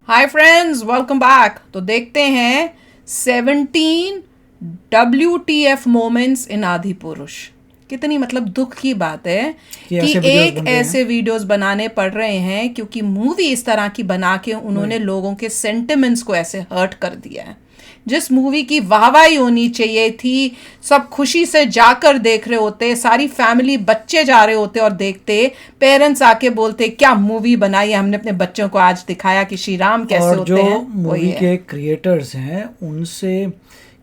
Hi friends, welcome back. तो देखते हैं 17 WTF मोमेंट्स इन आदि पुरुष। कितनी मतलब दुख की बात है कि एक ऐसे वीडियोस बनाने पड़ रहे हैं क्योंकि मूवी इस तरह की बना के उन्होंने लोगों के सेंटिमेंट्स को ऐसे हर्ट कर दिया है। जिस मूवी की वाहवाही होनी चाहिए थी, सब खुशी से जाकर देख रहे होते, सारी फैमिली बच्चे जा रहे होते और देखते, पेरेंट्स आके बोलते क्या मूवी बनाई है, हमने अपने बच्चों को आज दिखाया कि श्री राम कैसे होते हैं। और जो मूवी के क्रिएटर्स हैं उनसे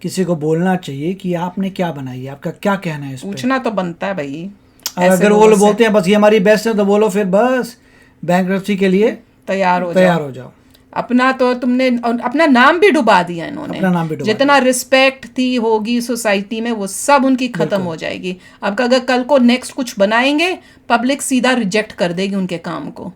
किसी को बोलना चाहिए कि आपने क्या बनाई है, आपका क्या कहना है इस पे। पूछना तो बनता है भाई। अगर वो लोग बोलते हैं बस ये हमारी बेस्ट है तो बोलो फिर बस बैंकरप्सी के लिए तैयार हो जाओ। अपना तो तुमने अपना नाम भी डुबा दिया इन्होंने। अपना नाम भी डुबा जितना रिस्पेक्ट थी होगी सोसाइटी में वो सब उनकी खत्म हो जाएगी। अब अगर कल को नेक्स्ट कुछ बनाएंगे पब्लिक सीधा रिजेक्ट कर देगी उनके काम को।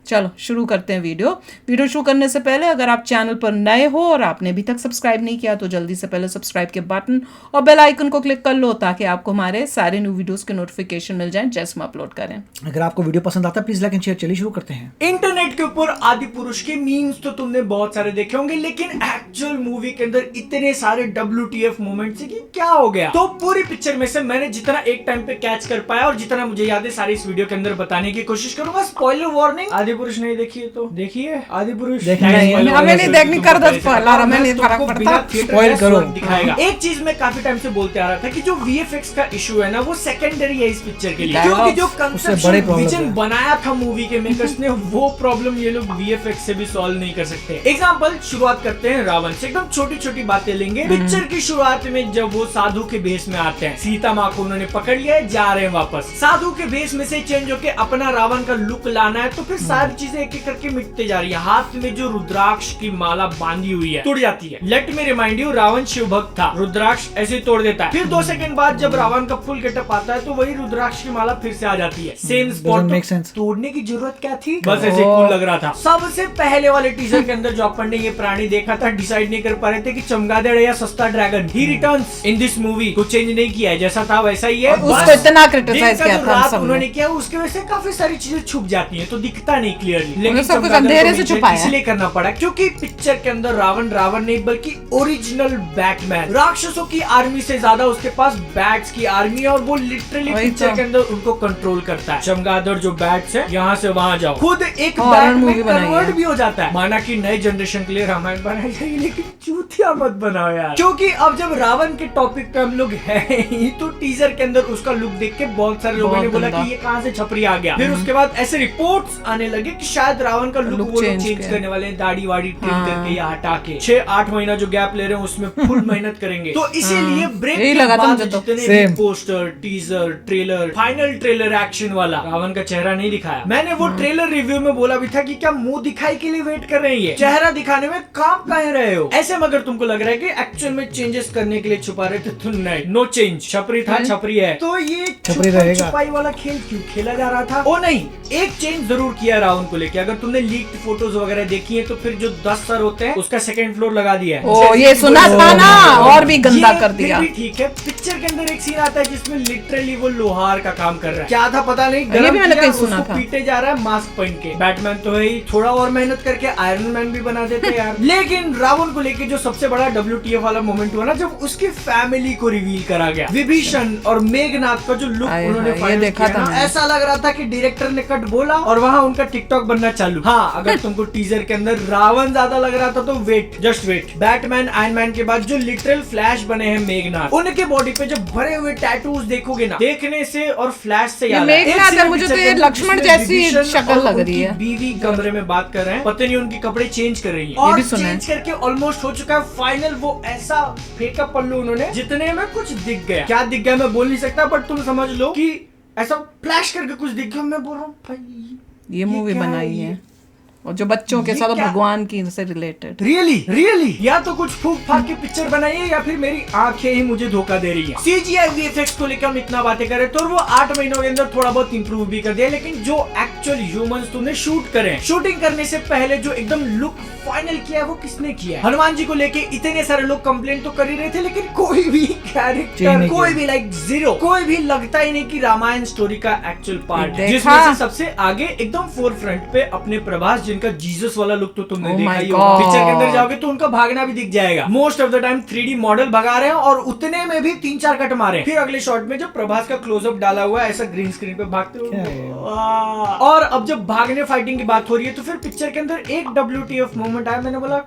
चलो शुरू करते हैं वीडियो शुरू करने से पहले अगर आप चैनल पर नए हो और आपने अभी तक सब्सक्राइब नहीं किया तो जल्दी से पहले सब्सक्राइब के बटन और बेल आइकन को क्लिक कर लो ताकि आपको हमारे सारे न्यू वीडियोस के नोटिफिकेशन मिल जाएं जैसे हम अपलोड करें। अगर आपको वीडियो पसंद आता है प्लीज लाइक एंड शेयर। चलिए शुरू करते हैं। इंटरनेट के ऊपर आदि पुरुष के मीम्स तो तुमने बहुत सारे देखे होंगे, लेकिन एक्चुअल मूवी के अंदर इतने सारे WTF मोमेंट्स है कि क्या हो गया। तो पूरी पिक्चर में से मैंने जितना एक टाइम पे कैच कर पाया और जितना मुझे याद है सारी इस वीडियो के अंदर बताने की कोशिश करूंगा। स्पॉइलर वार्निंग, आदि पुरुष नहीं देखिए तो देखिए आदि पुरुष हमें नहीं देखनी कर दो स्पॉइलर, हमें नहीं फर्क पड़ता, स्पॉइल करो दिखाएगा। एक चीज मैं काफी टाइम से बोलते आ रहा था कि जो VFX का इशू है ना वो सेकेंडरी है इस पिक्चर के लिए, क्योंकि जो कंसेप्चुअल विजन बनाया था मूवी के मेकर्स ने वो प्रॉब्लम ये लोग VFX से भी सॉल्व नहीं कर सकते। एग्जांपल शुरुआत करते हैं रावण से। एकदम छोटी छोटी बातें लेंगे। पिक्चर की शुरुआत में जब वो साधु के भेष में आते हैं, सीता माँ को उन्होंने पकड़ लिया है, जा रहे हैं वापस। साधु के भेष में से चेंज होके अपना रावण का लुक लाना है तो फिर सारी चीजें एक एक करके मिटते जा रही है। हाथ में जो रुद्राक्ष की माला बांधी हुई है टूट जाती है। Let me remind you, Ravan Shiv भक्त था, रुद्राक्ष ऐसे तोड़ देता है। फिर 2 सेकंड बाद जब रावण का फुल गेटअप आता है तो वही रुद्राक्ष की माला फिर से आ जाती है सेम स्पॉट। तोड़ने की जरूरत क्या थी, बस ऐसे कूल लग रहा था। सबसे पहले वाले टीजर के अंदर जो अपन ने ये प्राणी देखा था डिसाइड नहीं कर पा रहे थे कि चमगादड़ या सस्ता dragon. He returns in this movie, कुछ चेंज नहीं किया है, जैसा था वैसा ही है। उसको इतना क्रिटिसाइज किया था सब उन्होंने किया, उसके वजह से काफी सारी चीजें छुप जाती हैं तो दिखता नहीं क्लियरली, लेकिन सब कुछ अंधेरे से छुपाया इसलिए करना पड़ा क्योंकि पिक्चर के अंदर रावण नहीं बल्कि ओरिजिनल बैटमैन, राक्षसों की आर्मी से ज्यादा उसके पास बैट्स की आर्मी है और वो लिटरली पिक्चर के अंदर उनको कंट्रोल करता है। चमगादड़ जो बैट्स है यहाँ से वहाँ जाओ, खुद एक बैट में कन्वर्ट भी हो जाता है। माना कि नए जनरेशन के लिए रामायण बनाई जाएगी लेकिन चूतिया मत बनाओ यार, क्योंकि अब जब रावण के टॉपिक पे हम लोग हैं तो टीजर के अंदर उसका लुक देख के बहुत सारे लोगों ने बोला कि ये कहाँ से छपरी आ गया। फिर उसके बाद ऐसे रिपोर्ट्स आने लगे कि शायद रावण का लुक वो चेंज करने वाले हैं, दाढ़ी वाड़ी ट्रिम करके या हटा के 6-8 महीना जो गैप ले रहे हैं उसमें फुल मेहनत करेंगे। तो इसीलिए ब्रेक के बाद जितने भी poster, teaser, trailer, final trailer action वाला रावण का चेहरा नहीं दिखाया। मैंने वो ट्रेलर रिव्यू में बोला भी था कि क्या मुंह दिखाई के लिए वेट कर रहे हैं, चेहरा दिखाने में काम कह रहे हो। ऐसे में अगर तुमको लग रहा है कि एक्चुअल में चेंजेस करने के लिए छुपा रहे थे तो नहीं, नो चेंज, छपरी था छपरी है। तो ये छुपाई वाला खेल क्यों खेला जा रहा था? ओ नहीं, एक चेंज जरूर किया रावण को लेके। अगर तुमने लीक्ड फोटोज वगैरह देखी है तो फिर जो 10 सर होते हैं उसका सेकंड फ्लोर लगा दिया है। ओ ये सुना था ना, और भी गंदा कर दिया। ठीक है, पिक्चर के अंदर एक सीन आता है जिसमें लिटरली वो लोहार का काम कर रहा है। क्या था पता नहीं, ये भी मैंने कहीं सुना था। पीटे जा रहा है मास्क पहन के। बैटमैन तो है ही, थोड़ा और मेहनत करके आयरन मैन भी बना देते यार। लेकिन रावण को लेके जो सबसे बड़ा WTF वाला मोमेंट हुआ ना, जब उसकी फैमिली को रिवील करा गया। विभीषण और मेघनाथ का जो लुक उन्होंने फाइनल देखा था, ऐसा लग रहा था कि डायरेक्टर ने कट बोला और वहाँ उनका टिकटॉक बनना चालू। हाँ, अगर तुमको टीजर के अंदर रावण ज्यादा लग रहा था तो wait, just wait. Batman, Iron Man के बाद जो लिटरल फ्लैश बने हैं मेघनाथ, उनके बॉडी पे जब भरे हुए टैटूज देखोगे ना, देखने से और फ्लैश से याद मेघनाथ मुझे तो ये लक्ष्मण जैसी शक्ल लग रही है। बीवी कमरे में बात कर रहे हैं, पता नहीं उनके कपड़े चेंज कर रही है और चेंज करके ऑलमोस्ट हो चुका है फाइनल। वो ऐसा फेंका पल्लू उन्होंने जितने में कुछ दिख गया। क्या दिख गया मैं बोल नहीं सकता, बट तुम समझ लो कि ऐसा फ्लैश करके कुछ दिख गया। मैं बोल रहा हूँ भाई ये मूवी बनाई है और जो बच्चों के साथ भगवान की से रिलेटेड। रियली या तो कुछ फूक फाक की पिक्चर बनाई है या फिर मेरी आंखें ही मुझे धोखा दे रही है। CGI VFX को लेकर हम इतना बातें कर रहे थे और वो 8 महीनों के अंदर थोड़ा बहुत इंप्रूव भी कर दिया, लेकिन जो एक्चुअल ह्यूमंस तुमने शूट करे, शूटिंग करने से पहले जो एकदम लुक फाइनल किया है वो किसने किया है? हनुमान जी को लेके इतने सारे लोग कंप्लेंट तो कर ही रहे थे, लेकिन कोई भी कैरेक्टर, कोई भी लाइक जीरो, कोई भी लगता ही नहीं कि रामायण स्टोरी का एक्चुअल पार्ट है। जिसमें से सबसे आगे एकदम फोर फ्रंट पे अपने प्रभास जिनका जीसस वाला लुक तो तुमने Oh देखा my ही होगा। God. पिक्चर के अंदर जाओगे तो उनका भागना भी दिख जाएगा। Most of the time 3D model भगा रहे हैं और उतने में भी 3-4 कट मारे हैं। फिर अगले शॉट में जब प्रभास का क्लोजअप डाला हुआ है ऐसा ग्रीन स्क्रीन पे भागते हुए, और अब जब भागने फाइटिंग की बात हो रही है तो फिर पिक्चर के अंदर एक WTF मोमेंट आया। मैंने बोला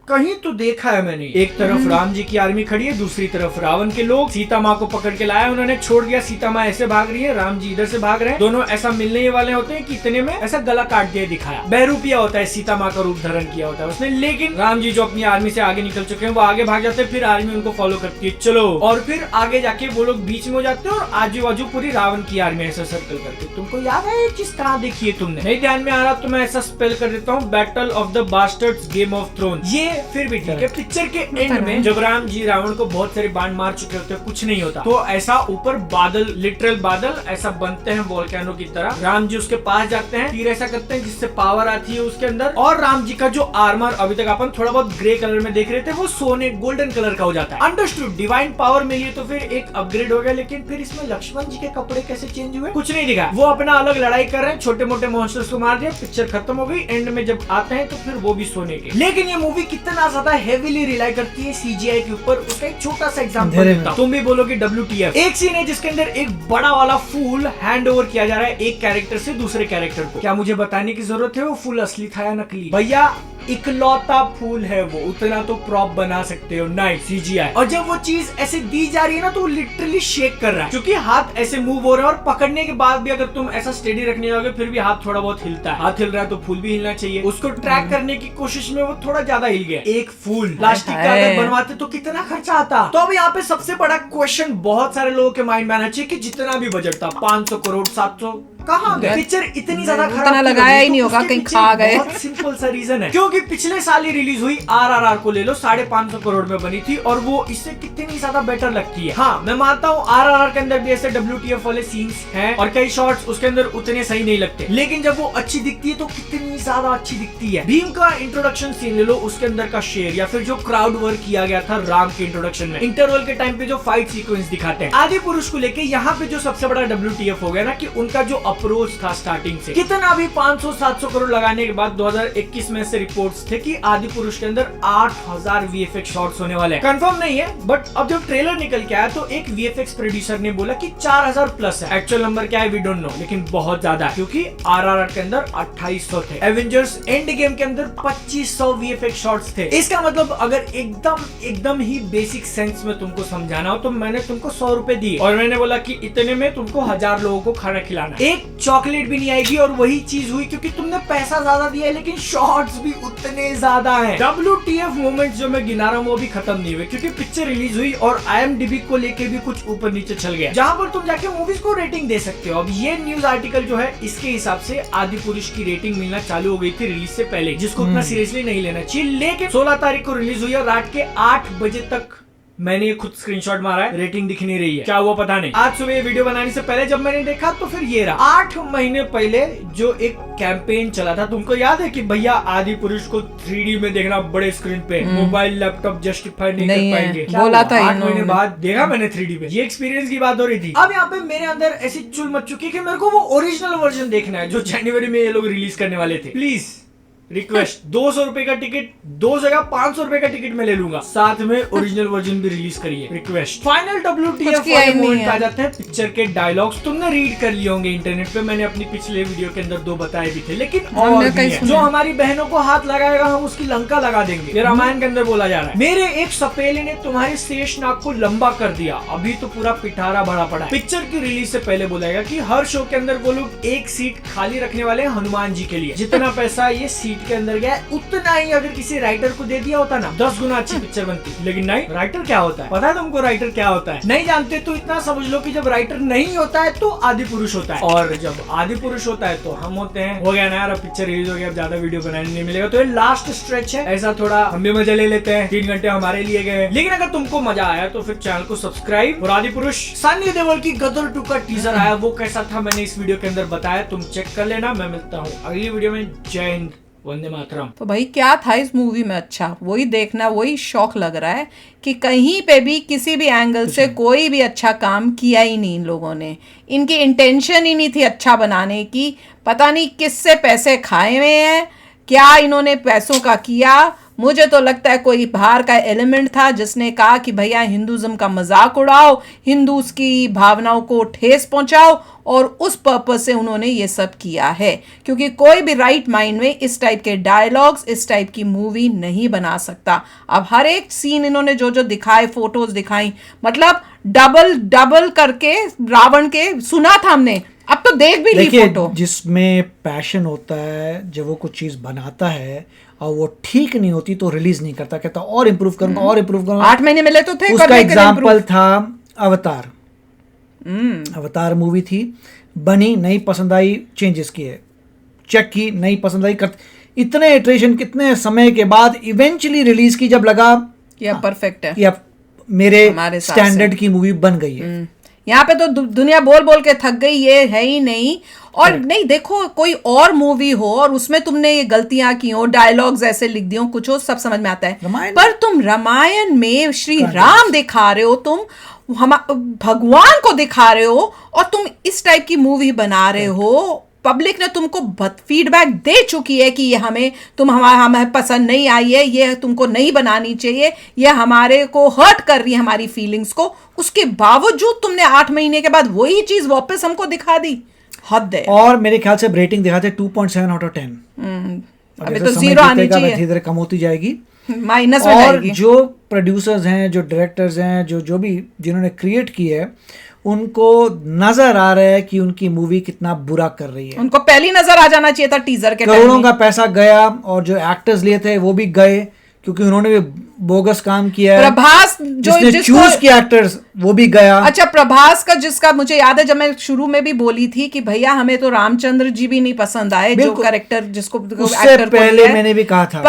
कहीं तो देखा है मैंने। एक तरफ राम जी की आर्मी खड़ी है, दूसरी तरफ रावण के लोग। सीता माँ को पकड़ के लाया उन्होंने, छोड़ दिया। सीता माँ ऐसे भाग रही है, राम जी इधर से भाग रहे हैं। दोनों ऐसा मिलने ही वाले होते हैं कि इतने में ऐसा गला काट दिया दिखाया। बहरूपिया होता है, सीता माँ का रूप धारण किया होता है उसने। लेकिन राम जी जो अपनी आर्मी से आगे निकल चुके हैं वो आगे भाग जाते हैं, फिर आर्मी उनको फॉलो करती है, चलो। और फिर आगे जाके वो लोग बीच में हो जाते हैं और आजू बाजू पूरी रावण की आर्मी ऐसा सर्कल करती है। तुमको याद है ये चीज कहाँ देखी है तुमने? नहीं ध्यान में आ रहा तो मैं ऐसा स्पेल कर देता हूँ, Battle of the Bastards Game of Throne. ये फिर भी ठीक है। पिक्चर के एंड में जब राम जी रावण को बहुत सारे बाण मार चुके होते हैं, कुछ नहीं होता, तो ऐसा ऊपर बादल, लिटरल बादल ऐसा बनते हैं वोल्केनो की तरह। राम जी उसके पास जाते हैं, तीर ऐसा करते हैं जिससे पावर आती है उसके अंदर। और राम जी का जो आर्मर अभी तक अपन थोड़ा बहुत ग्रे कलर में देख रहे थे वो सोने गोल्डन कलर का हो जाता है। अंडरस्टूड, डिवाइन पावर मिली है तो फिर एक अपग्रेड हो गया। लेकिन फिर इसमें लक्ष्मण जी के कपड़े कैसे चेंज हुए कुछ नहीं दिखा। वो अपना अलग लड़ाई कर रहे हैं, छोटे मोटे मॉन्स्टर्स को मार दिया, पिक्चर खत्म हो गई। एंड में जब आते हैं तो फिर वो भी सोने के। लेकिन ये मूवी कितना ज्यादा हेवीली रिलाई करती है CGI के ऊपर, उसका एक छोटा सा एग्जांपल देता हूं। तुम भी बोलोगे WTF। एक सीन है जिसके अंदर एक बड़ा वाला फूल हैंड ओवर किया जा रहा है एक कैरेक्टर से दूसरे कैरेक्टर को। क्या मुझे बताने की जरूरत है वो फूल असली था या नकली? भैया इकलौता फूल है वो, उतना तो प्रॉप बना सकते हो, नहीं CGI। और जब वो चीज ऐसे दी जा रही है ना तो वो लिटरली शेक कर रहा है, क्योंकि हाथ ऐसे मूव हो रहे हैं और पकड़ने के बाद भी अगर तुम ऐसा स्टेडी रखने जाओगे फिर भी हाथ थोड़ा बहुत हिलता है। हाथ हिल रहा है तो फूल भी हिलना चाहिए। उसको ट्रैक करने की कोशिश में वो थोड़ा ज्यादा हिल गया। एक फूल प्लास्टिक का अगर बनवाते तो कितना खर्चा आता? तो अब यहाँ पे सबसे बड़ा क्वेश्चन बहुत सारे लोगों के माइंड में आना चाहिए कि जितना भी बजट था 500 करोड़ 700 कहाँ गए? पिक्चर इतनी ज्यादा खराब लगाया ही नहीं होगा, कहीं खा गए। बहुत सिंपल सा रीजन है, क्योंकि पिछले साल ही रिलीज हुई RRR को ले लो, 550 करोड़ में बनी थी और वो इससे कितनी ज्यादा बेटर लगती है। हाँ मैं मानता हूँ RRR के अंदर भी ऐसे WTF वाले सीन्स हैं और कई शॉट्स उसके अंदर उतने सही नहीं लगते, लेकिन जब वो अच्छी दिखती है तो कितनी ज्यादा अच्छी दिखती है। भीम का इंट्रोडक्शन सीन ले लो, उसके अंदर का शेर, या फिर जो क्राउड वर्क किया गया था राम के इंट्रोडक्शन में, इंटरवल के टाइम पे जो फाइट सीक्वेंस दिखाते हैं। आदि पुरुष को लेके यहाँ पे जो सबसे बड़ा WTF हो गया ना कि उनका जो अप्रोच था स्टार्टिंग से, कितना भी 500-700 करोड़ लगाने के बाद 2021 में से रिपोर्ट्स थे कि आदि पुरुष के अंदर 8000 VFX शॉट्स होने वाले हैं। कंफर्म नहीं है, बट अब जब ट्रेलर निकल के आया तो एक VFX प्रोड्यूसर ने बोला कि 4000 प्लस है। एक्चुअल नंबर क्या है वी डोंट नो, लेकिन बहुत ज्यादा है, क्योंकि RRR के अंदर 2800 थे, एवेंजर्स एंड गेम के अंदर 2500 VFX शॉट्स थे। इसका मतलब अगर एकदम ही बेसिक सेंस में तुमको समझाना हो तो मैंने तुमको 100 रुपए दिए और मैंने बोला कि इतने में तुमको 1000 लोगों को खाना खिलाना, एक चॉकलेट भी नहीं आएगी। और वही चीज हुई, क्योंकि तुमने पैसा ज्यादा दिया है लेकिन शॉट्स भी उतने ज्यादा हैं। WTF मोमेंट्स जो मैं गिना रहा हूँ वो भी खत्म नहीं हुए, क्योंकि पिक्चर रिलीज हुई और IMDb को लेके भी कुछ ऊपर नीचे चल गया, जहां पर तुम जाके मूवीज को रेटिंग दे सकते हो। अब ये न्यूज आर्टिकल जो है इसके हिसाब से आदि पुरुष की रेटिंग मिलना चालू हो गई थी रिलीज से पहले, जिसको उतना सीरियसली नहीं लेना चाहिए। लेकिन 16 तारीख को रिलीज हुई और रात के 8 बजे तक मैंने ये खुद स्क्रीनशॉट मारा है, रेटिंग दिख नहीं रही है, क्या हुआ पता नहीं। आज सुबह ये वीडियो बनाने से पहले जब मैंने देखा तो फिर ये रहा। 8 महीने पहले जो एक कैंपेन चला था, तुमको याद है कि भैया आदि पुरुष को 3D में देखना बड़े स्क्रीन पे, मोबाइल लैपटॉप जस्टिफाई नहीं कर पाएंगे, बोला था 8 महीने बाद देखा मैंने 3D में। ये एक्सपीरियंस की बात हो रही थी। अब यहाँ पे मेरे अंदर ऐसी चुल मच चुकी कि मेरे को वो ओरिजिनल वर्जन देखना है जो जनवरी में ये लोग रिलीज करने वाले थे। प्लीज रिक्वेस्ट, 200 रुपए का टिकट, 2 जगह 500 रुपए का टिकट मैं ले लूंगा, साथ में ओरिजिनल वर्जन भी रिलीज करिए। रिक्वेस्ट। फाइनल WTF मोमेंट आ जाते हैं पिक्चर के डायलॉग्स। तुमने रीड कर लिए होंगे इंटरनेट पे, मैंने अपनी पिछले वीडियो के अंदर 2 बताए भी थे, लेकिन और भी है। जो हमारी बहनों को हाथ लगाएगा हम उसकी लंका लगा देंगे, ये रामायण के अंदर बोला जा रहा है। मेरे एक सपेले ने तुम्हारे शेष नाग को लंबा कर दिया, अभी तो पूरा पिटारा भरा पड़ा है। पिक्चर की रिलीज से पहले बोला गया कि हर शो के अंदर वो लोग एक सीट खाली रखने वाले हैं हनुमान जी के लिए। जितना पैसा ये सीट के अंदर गया उतना ही अगर किसी राइटर को दे दिया होता ना 10 गुना अच्छी पिक्चर बनती। लेकिन नहीं, राइटर क्या होता है पता है तुमको? राइटर क्या होता है नहीं जानते तो इतना समझ लो कि जब राइटर नहीं होता है तो आदि पुरुष होता है, और जब आदि पुरुष होता है तो हम होते हैं। हो गया ना यार, अब पिक्चर रिलीज हो गया, अब ज्यादा वीडियो बनाने नहीं मिलेगा, तो ये लास्ट स्ट्रेच है, ऐसा थोड़ा हम भी मजा ले लेते हैं। 3 घंटे हमारे लिए गए, लेकिन अगर तुमको मजा आया तो फिर चैनल को सब्सक्राइब। और आदि पुरुष सनी देओल की गदर 2 का टीजर आया, वो कैसा था मैंने इस वीडियो के अंदर बताया, तुम चेक कर लेना। मैं मिलता हूँ अगली वीडियो में। जय हिंद, वंदे मातरम। तो भाई क्या था इस मूवी में अच्छा, वही देखना, वही शौक लग रहा है कि कहीं पे भी किसी भी एंगल से कोई भी अच्छा काम किया ही नहीं इन लोगों ने। इनकी इंटेंशन ही नहीं थी अच्छा बनाने की, पता नहीं किससे पैसे खाए हुए हैं, क्या इन्होंने पैसों का किया? मुझे तो लगता है कोई बाहर का एलिमेंट था जिसने कहा कि भैया हिंदुज्म का मजाक उड़ाओ, हिंदूज की भावनाओं को ठेस पहुंचाओ, और उस पर्पस से उन्होंने ये सब किया है। क्योंकि कोई भी राइट माइंड में इस टाइप के डायलॉग्स, इस टाइप की मूवी नहीं बना सकता। अब हर एक सीन इन्होंने जो जो दिखाए, फोटोज दिखाई, मतलब डबल डबल करके रावण के सुना था हमने, अब तो देख भी ली फोटो। जिसमें पैशन होता है, जब वो कुछ चीज बनाता है और वो ठीक नहीं होती तो रिलीज नहीं करता, कहता और इम्प्रूव करूंगा और इम्प्रूव करूंगा। 8 महीने मिले तो थे। उसका एग्जाम्पल था अवतार। अवतार मूवी थी, बनी, नहीं पसंद आई, चेंजेस किए, चेक की, नहीं पसंद आई, इतने इटरेशन, कितने समय के बाद इवेंचुअली रिलीज की, जब लगा ये परफेक्ट है, ये मेरे स्टैंडर्ड की मूवी बन गई है। यहाँ पे तो दुनिया बोल बोल के थक गई, ये है ही नहीं। और नहीं, देखो कोई और मूवी हो और उसमें तुमने ये गलतियां की हो, डायलॉग्स ऐसे लिख दिए हो, कुछ हो, सब समझ में आता है। पर तुम रामायण में श्री राम दिखा रहे हो, तुम हम भगवान को दिखा रहे हो, और तुम इस टाइप की मूवी बना रहे हो। पब्लिक ने तुमको फीडबैक दे चुकी है कि ये हमें पसंद नहीं आई है, ये तुमको नहीं बनानी चाहिए, ये हमारे को हर्ट कर रही है, हमारी फीलिंग्स को। उसके बावजूद तुमने 8 महीने के बाद वही चीज वापस हमको दिखा दी, हद है। और मेरे ख्याल से रेटिंग दिखाते 2.7 आउट ऑफ 10। अभी तो 0 आनी चाहिए, धीरे धीरे कम होती जाएगी, माइनस में जाएगी। और जो प्रोड्यूसर्स हैं, जो डायरेक्टर्स हैं, जो भी जिन्होंने क्रिएट की है, उनको नजर आ रहा है कि उनकी मूवी कितना बुरा कर रही है। उनको पहली नजर आ जाना चाहिए था टीजर के टाइम। करोड़ों का पैसा गया, और जो एक्टर्स लिए थे वो भी गए, क्योंकि उन्होंने भी बोगस काम किया है। प्रभास जो चूज किया एक्टर्स, वो भी गया। अच्छा, प्रभास का, जिसका मुझे याद है जब मैं शुरू में भी बोली थी कि भैया हमें तो रामचंद्र जी भी नहीं पसंद आए, जो कैरेक्टर जिसको उससे पहले मैंने भी कहा था,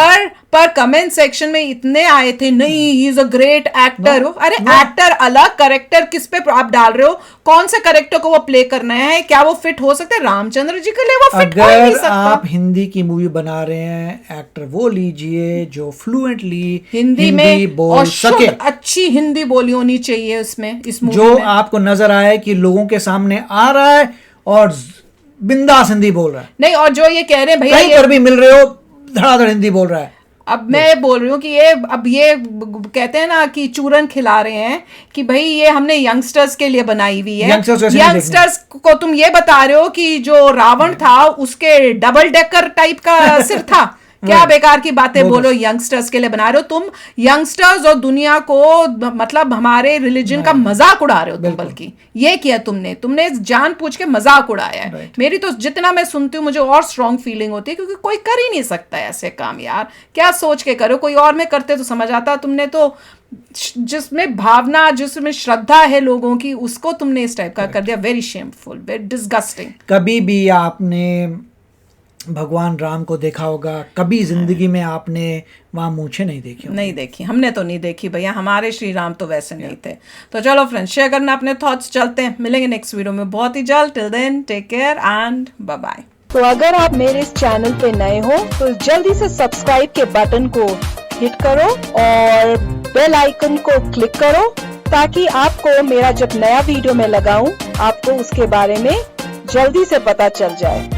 पर कमेंट सेक्शन में इतने आए थे, नहीं he is a great actor. अरे एक्टर अलग, कैरेक्टर किस पे आप डाल रहे हो? कौन से कैरेक्टर को वो प्ले करना है? क्या वो फिट हो सकता है रामचंद्र जी के लिए? वो फिट हो ही नहीं सकता। आप हिंदी की मूवी बना रहे हैं, एक्टर वो लीजिए जो फ्लुएंटली हिंदी में बोल सके, अच्छी हिंदी बोली होनी चाहिए उसमें, इस मूवी जो में। आपको नजर आए कि लोगों के सामने आ रहा है और बिंदास हिंदी बोल रहा है। नहीं, और जो ये कह रहे हैं भैया, कहीं पर भी मिल रहे हो धड़ाधड़ हिंदी बोल रहा है। अब मैं बोल रही हूँ कि ये कहते हैं ना कि चूरन खिला रहे हैं कि भाई ये हमने यंगस्टर्स के लिए बनाई हुई है। यंगस्टर्स को तुम ये बता रहे हो कि जो रावण था उसके डबल डेकर टाइप का सिर था। क्या बेकार की बातें बोलो, यंगस्टर्स के लिए बना रहे हो तुम। यंगस्टर्स और दुनिया को, मतलब हमारे रिलीजन का मजाक उड़ा रहे हो तुम। बल्कि ये किया तुमने जानबूझ के मजाक उड़ाया है। मेरी तो जितना मैं सुनती हूँ मुझे और स्ट्रॉन्ग फीलिंग होती है, क्योंकि कोई कर ही नहीं सकता ऐसे काम यार। क्या सोच के करो, कोई और में करते तो समझ आता। तुमने तो जिसमें भावना, जिसमें श्रद्धा है लोगों की, उसको तुमने इस टाइप का कर दिया। Very shameful, very disgusting. कभी भी आपने भगवान राम को देखा होगा, कभी जिंदगी में आपने वहां मूछें नहीं देखी? नहीं देखी, हमने तो नहीं देखी भैया। हमारे श्री राम तो वैसे नहीं थे। तो चलो फ्रेंड्स, शेयर करना अपने थॉट्स। चलते हैं, मिलेंगे नेक्स्ट वीडियो में बहुत ही जल्द। Till then take care and bye bye. तो अगर आप मेरे इस चैनल पे नए हो तो जल्दी से सब्सक्राइब के बटन को हिट करो और बेल आइकन को क्लिक करो, ताकि आपको मेरा जब नया वीडियो मैं लगाऊं आपको उसके बारे में जल्दी से पता चल जाए।